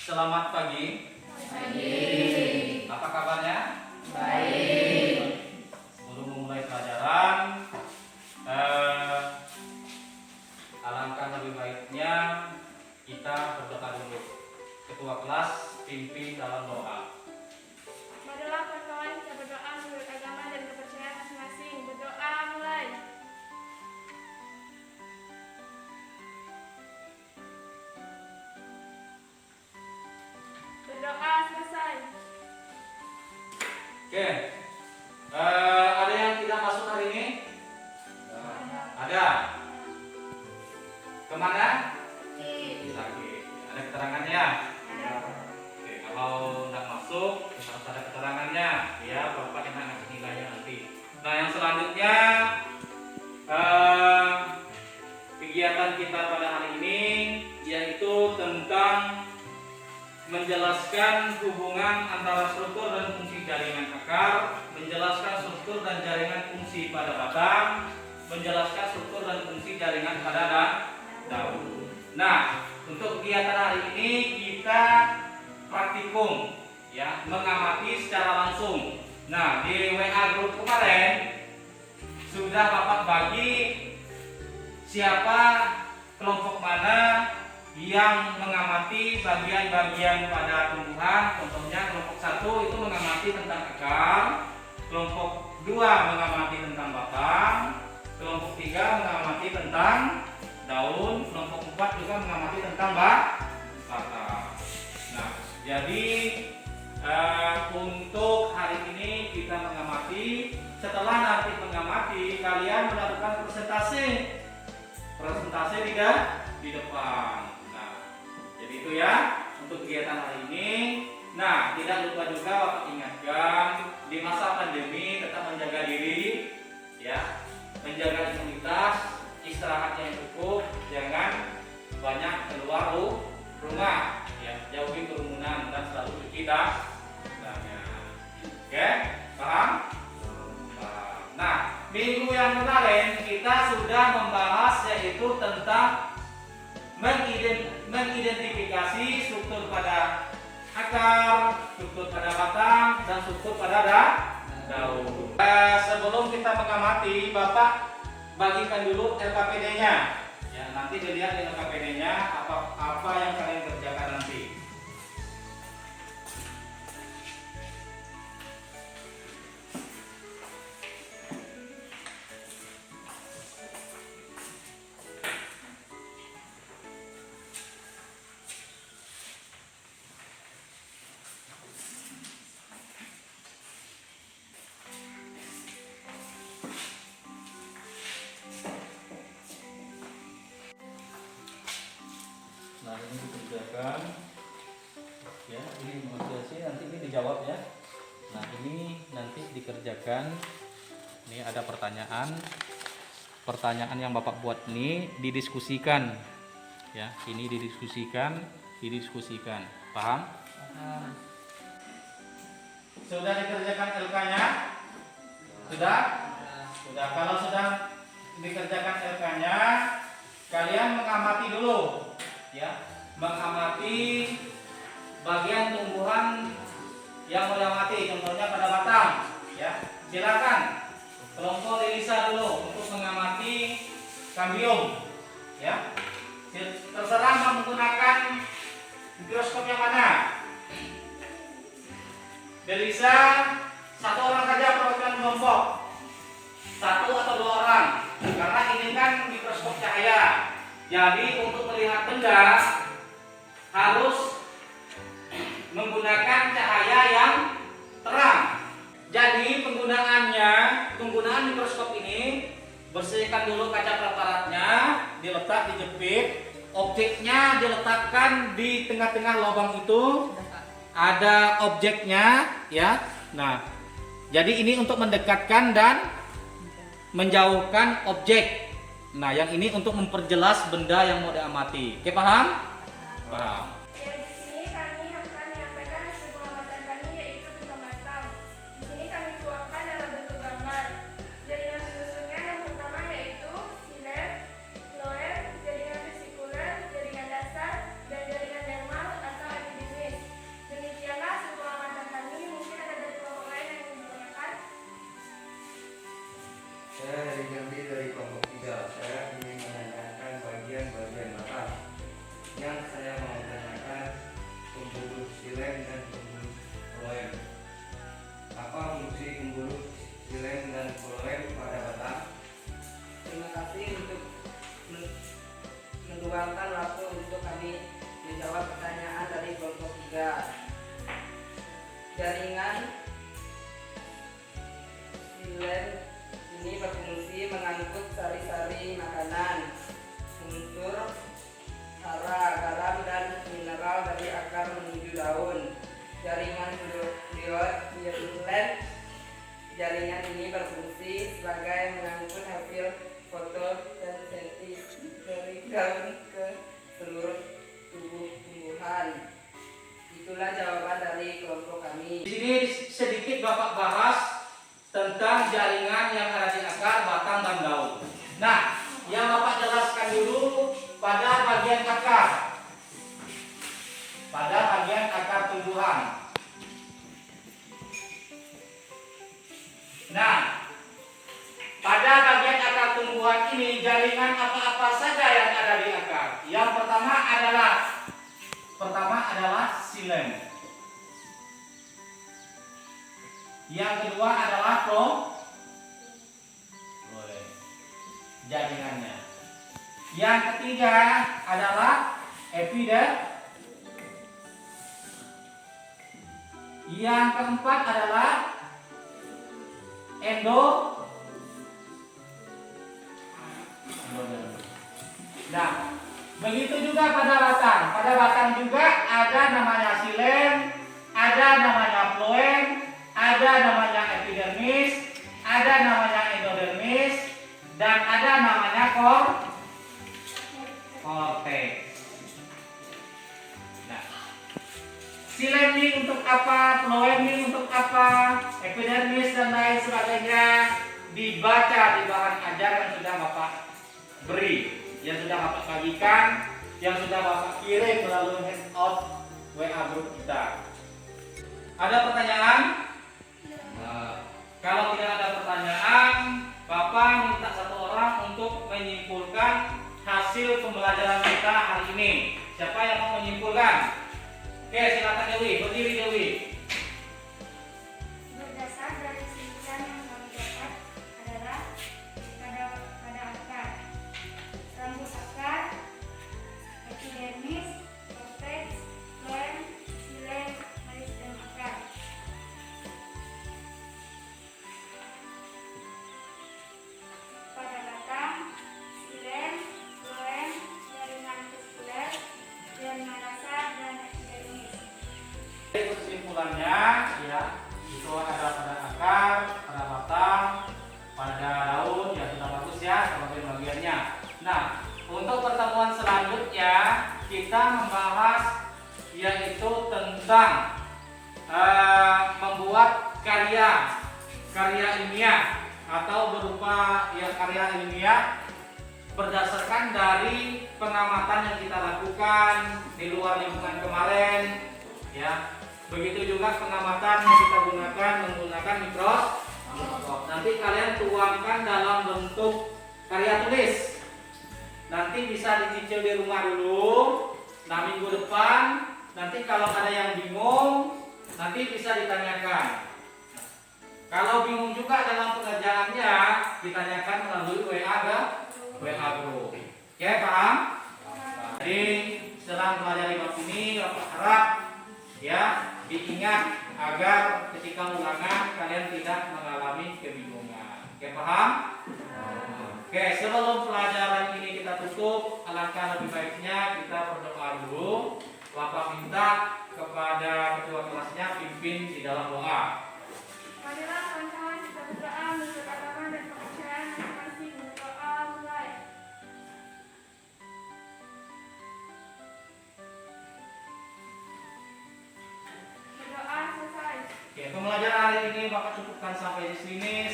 Selamat pagi. Pagi. Apa kabarnya? Baik. Sebelum memulai pelajaran, alangkah lebih baiknya kita berdoa dulu. Ketua kelas pimpin dalam doa. Marilah kawan-kawan kita berdoa menurut agama dan kepercayaan masing-masing. Berdoa mulai. Berdoa selesai. Oke. Ada yang tidak masuk hari ini? Ada. Kemana? Sakit. Ada keterangannya? Oke, kalau tidak masuk harus ada keterangannya. Ya, Bapak enak ngasih nilainya nanti. Nah, yang selanjutnya kegiatan kita pada hari ini yaitu tentang menjelaskan hubungan antara struktur dan fungsi jaringan akar, menjelaskan struktur dan jaringan fungsi pada batang, menjelaskan struktur dan fungsi jaringan pada daun. Nah, untuk kegiatan hari ini kita praktikum, ya, mengamati secara langsung. Nah, di WA grup kemarin sudah Bapak bagi siapa kelompok mana yang mengamati bagian-bagian pada tumbuhan. Contohnya kelompok 1 itu mengamati tentang akar, kelompok 2 mengamati tentang batang, kelompok 3 mengamati tentang daun, kelompok 4 juga mengamati tentang batang. Nah, jadi untuk hari ini kita mengamati. Setelah nanti mengamati, kalian melakukan presentasi di depan. Nah, jadi itu ya untuk kegiatan hari ini. Nah, tidak lupa juga Bapak ingatkan di masa pandemi tetap menjaga diri, ya, menjaga imunitas, istirahat yang cukup, jangan banyak keluar rumah, ya, jauhi kerumunan dan selalu cuci tangannya. Oke, paham? Nah, minggu yang kemarin kita sudah membahas yaitu tentang mengidentifikasi struktur pada akar, struktur pada batang, dan struktur pada daun. Sebelum kita mengamati, Bapak bagikan dulu LKPD-nya. Ya, nanti dilihat di LKPD-nya apa yang kalian kerjakan nanti. Nah, ini dikerjakan, ya, ini mengerjakan, nanti ini dijawab ya. Nah, ini nanti dikerjakan. Ini ada pertanyaan yang Bapak buat ini didiskusikan, ya, ini didiskusikan. Paham? Sudah dikerjakan LK-nya? Sudah. Kalau sudah dikerjakan LK-nya, kalian mengamati dulu, ya, mengamati bagian tumbuhan yang mau diamati, contohnya pada batang, ya. Silakan kelompok Lisa dulu untuk mengamati kambium, ya. Terserah menggunakan mikroskop yang mana. Delisa, satu orang saja perwakilan kelompok, 1 atau 2 orang, karena ini kan mikroskop cahaya. Jadi untuk melihat benda harus menggunakan cahaya yang terang. Jadi penggunaan mikroskop ini, bersihkan dulu kaca preparatnya, diletak, dijepit, objeknya diletakkan di tengah-tengah lubang itu. Ada objeknya, ya. Nah, jadi ini untuk mendekatkan dan menjauhkan objek. Nah, yang ini untuk memperjelas benda yang mau diamati. Oke, paham? Paham. Ya, di sini kami akan menyampaikan hasil pengamatan kami yaitu tentang batang. Di sini kami tuangkan dalam bentuk gambar. Jaringan susunnya yang pertama yaitu silet, floer, jaringan vesikuler, jaringan dasar, dan jaringan dermal atau epididil. Jaringan silen ini berfungsi mengangkut sari-sari makanan, unsur hara, garam, dan mineral dari akar menuju daun. Jaringan fluorescent, jaringan ini berfungsi sebagai mengangkut hasil fotosintesis dari daun ke seluruh tubuh tumbuhan. Itulah jawaban dari kelompok kami. Di sini sedikit Bapak bahas tentang jaringan yang ada di akar, batang, dan daun. Nah, yang Bapak jelaskan dulu pada bagian akar. Pada bagian akar tumbuhan. Nah, pada bagian akar tumbuhan ini jaringan apa-apa saja yang ada di akar. Yang pertama adalah xilem. Yang kedua adalah jaringannya. Yang ketiga adalah epidermis. Yang keempat adalah Nah, begitu juga pada batang. Pada batang juga ada namanya xilem, ada namanya floem, ada namanya epidermis, ada namanya endodermis, dan ada namanya cortex. Nah, xilem ini untuk apa, floem ini untuk apa, epidermis dan lain sebagainya dibaca di bahan ajar yang sudah Bapak beri, yang sudah Bapak bagikan, yang sudah Bapak kirim melalui handout WA group kita. Ada pertanyaan? Kalau tidak ada pertanyaan, Bapak minta satu orang untuk menyimpulkan hasil pembelajaran kita hari ini. Siapa yang mau menyimpulkan? Oke, silakan Dewi. Berdiri Dewi. Berdasar dari kesimpulan yang kami dapat adalah pada akar, rambut akar, epidermis, cortex, floem, xilem, meristem akar. Pada batang, xilem, floem, jaringan vaskuler, jaringan dasar, dan epidermis. Kesimpulannya ya, itu ada pada akar, pada batang, pada daun, ya sudah bagus ya bagian-bagiannya. Nah, untuk pertemuan selanjutnya kita membahas yaitu tentang membuat karya ilmiah atau berupa ya karya ilmiah berdasarkan dari pengamatan yang kita lakukan di luar lingkungan kemarin ya. Begitu juga pengamatan yang kita gunakan menggunakan mikroskop. Nanti kalian tuangkan dalam bentuk karya tulis. Nanti bisa dicicil di rumah dulu. Nah, minggu depan nanti kalau ada yang bingung nanti bisa ditanyakan. Kalau bingung juga dalam pengerjaannya ditanyakan melalui WA group. Oke, paham? Jadi setelah mempelajari bab ini, Bapak harap ya diingat agar ketika ulangan kalian tidak mengalami kebingungan. Oke, paham? Oke, sebelum pelajaran ini kita tutup, alangkah lebih baiknya kita berdoa dulu. Bapak minta kepada ketua kelasnya pimpin di dalam doa. Marilah kawan-kawan kita berdoa menurut agama dan kepercayaan masing-masing. Berdoa mulai. Berdoa selesai. Oke, pembelajaran hari ini Bapak cukupkan sampai di sini.